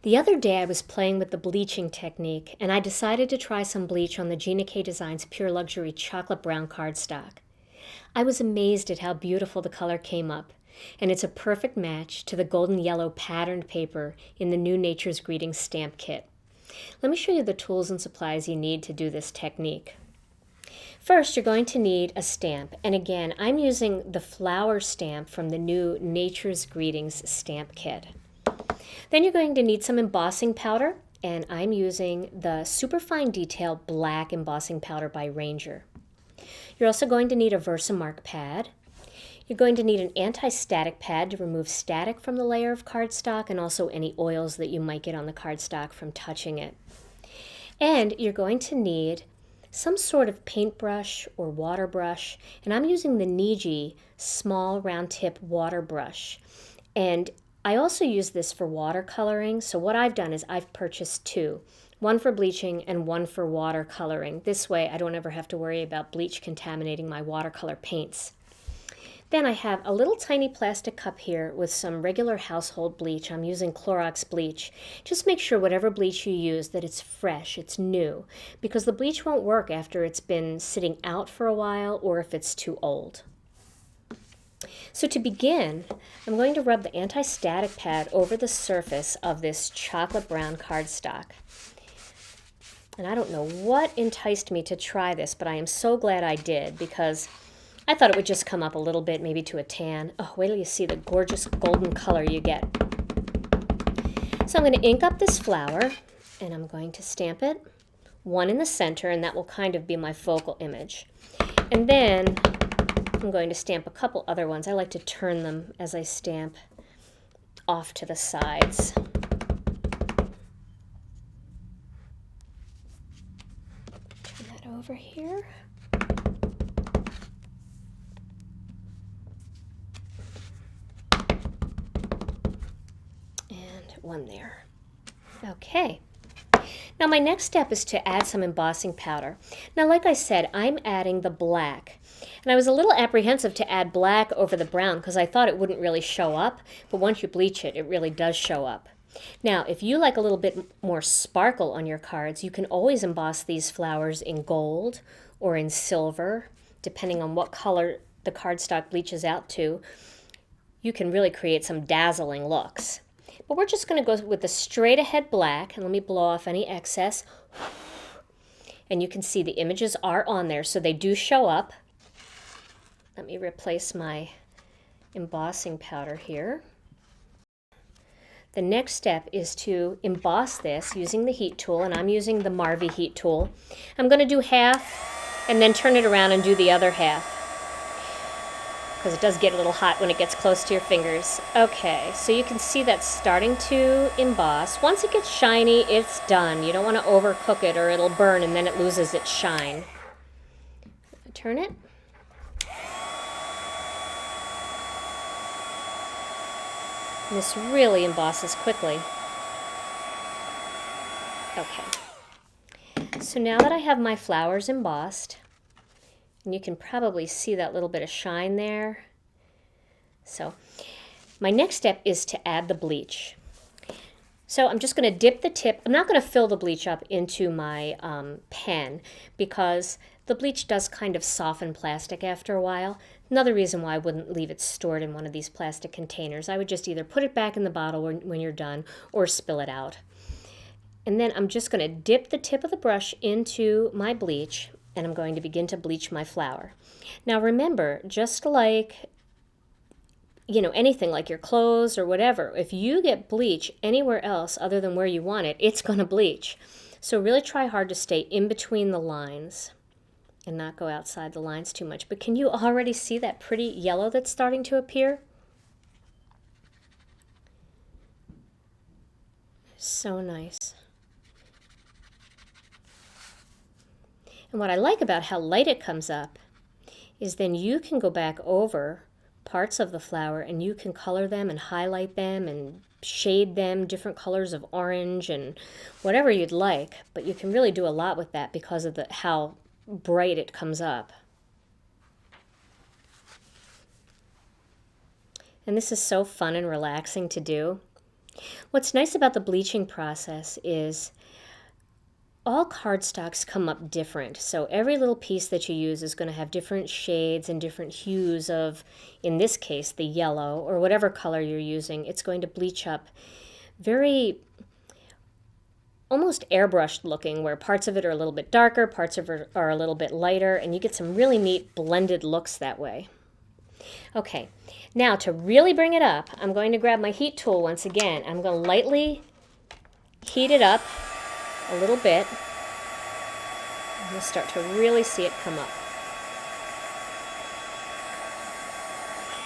The other day I was playing with the bleaching technique and I decided to try some bleach on the Gina K Designs Pure Luxury Chocolate Brown cardstock. I was amazed at how beautiful the color came up, and it's a perfect match to the golden yellow patterned paper in the new Nature's Greetings stamp kit. Let me show you the tools and supplies you need to do this technique. First, you're going to need a stamp, and again, I'm using the flower stamp from the new Nature's Greetings stamp kit. Then you're going to need some embossing powder, and I'm using the Superfine Detail Black Embossing Powder by Ranger. You're also going to need a Versamark pad. You're going to need an anti-static pad to remove static from the layer of cardstock and also any oils that you might get on the cardstock from touching it. And you're going to need some sort of paintbrush or water brush, and I'm using the Niji small round tip water brush. And I also use this for watercoloring, so what I've done is I've purchased two, one for bleaching and one for watercoloring. This way I don't ever have to worry about bleach contaminating my watercolor paints. Then I have a little tiny plastic cup here with some regular household bleach. I'm using Clorox bleach. Just make sure whatever bleach you use that it's fresh, it's new, because the bleach won't work after it's been sitting out for a while or if it's too old. So to begin, I'm going to rub the anti-static pad over the surface of this chocolate brown cardstock. And I don't know what enticed me to try this, but I am so glad I did because I thought it would just come up a little bit, maybe to a tan. Oh, wait till you see the gorgeous golden color you get. So I'm going to ink up this flower, and I'm going to stamp it, one in the center, and that will kind of be my focal image. And then I'm going to stamp a couple other ones. I like to turn them as I stamp off to the sides. Turn that over here. And one there. Okay. Now my next step is to add some embossing powder. Now like I said, I'm adding the black. And I was a little apprehensive to add black over the brown because I thought it wouldn't really show up, but once you bleach it, it really does show up. Now, if you like a little bit more sparkle on your cards, you can always emboss these flowers in gold or in silver, depending on what color the cardstock bleaches out to. You can really create some dazzling looks. But we're just going to go with the straight ahead black, and let me blow off any excess. And you can see the images are on there, so they do show up. Let me replace my embossing powder here. The next step is to emboss this using the heat tool, and I'm using the Marvy heat tool. I'm going to do half and then turn it around and do the other half, because it does get a little hot when it gets close to your fingers. Okay, so you can see that's starting to emboss. Once it gets shiny, it's done. You don't want to overcook it or it'll burn and then it loses its shine. Turn it. And this really embosses quickly. Okay. So now that I have my flowers embossed, and you can probably see that little bit of shine there. So my next step is to add the bleach. So I'm just going to dip the tip. I'm not going to fill the bleach up into my pen because the bleach does kind of soften plastic after a while. Another reason why I wouldn't leave it stored in one of these plastic containers. I would just either put it back in the bottle when you're done or spill it out. And then I'm just going to dip the tip of the brush into my bleach, and I'm going to begin to bleach my flower. Now remember, just like, you know, anything like your clothes or whatever, if you get bleach anywhere else other than where you want it, it's going to bleach. So really try hard to stay in between the lines and not go outside the lines too much. But can you already see that pretty yellow that's starting to appear? So nice. And what I like about how light it comes up is then you can go back over parts of the flower and you can color them and highlight them and shade them different colors of orange and whatever you'd like. But you can really do a lot with that because of how bright it comes up. And this is so fun and relaxing to do. What's nice about the bleaching process is all cardstocks come up different. So every little piece that you use is going to have different shades and different hues of, in this case, the yellow or whatever color you're using. It's going to bleach up very almost airbrushed looking, where parts of it are a little bit darker, parts of it are a little bit lighter, and you get some really neat blended looks that way. Okay, now to really bring it up, I'm going to grab my heat tool once again. I'm going to lightly heat it up a little bit. You'll start to really see it come up.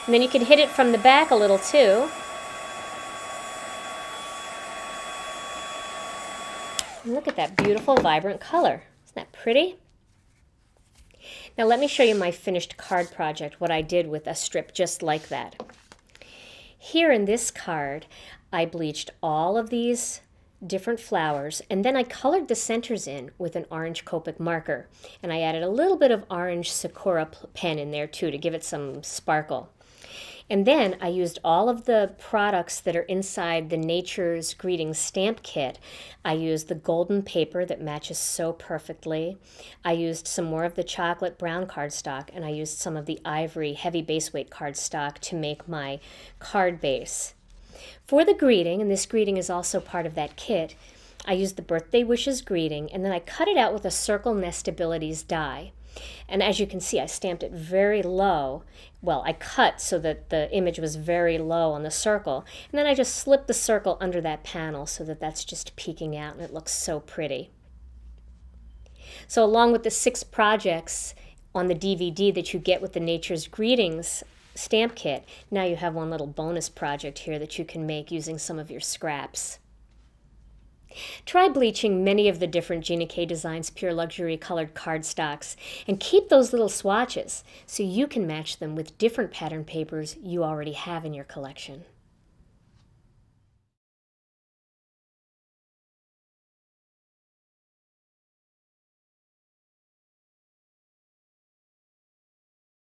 And then you can hit it from the back a little too. And look at that beautiful, vibrant color. Isn't that pretty? Now let me show you my finished card project, what I did with a strip just like that. Here in this card, I bleached all of these different flowers, and then I colored the centers in with an orange Copic marker. And I added a little bit of orange Sakura pen in there too to give it some sparkle. And then I used all of the products that are inside the Nature's Greetings stamp kit. I used the golden paper that matches so perfectly. I used some more of the chocolate brown cardstock, and I used some of the ivory heavy base weight cardstock to make my card base. For the greeting, and this greeting is also part of that kit, I used the Birthday Wishes greeting, and then I cut it out with a Circle Nestabilities die. And as you can see, I stamped it very low. Well, I cut so that the image was very low on the circle. And then I just slipped the circle under that panel so that that's just peeking out, and it looks so pretty. So along with the 6 projects on the DVD that you get with the Nature's Greetings stamp kit, now you have one little bonus project here that you can make using some of your scraps. Try bleaching many of the different Gina K Designs Pure Luxury colored cardstocks, and keep those little swatches so you can match them with different pattern papers you already have in your collection.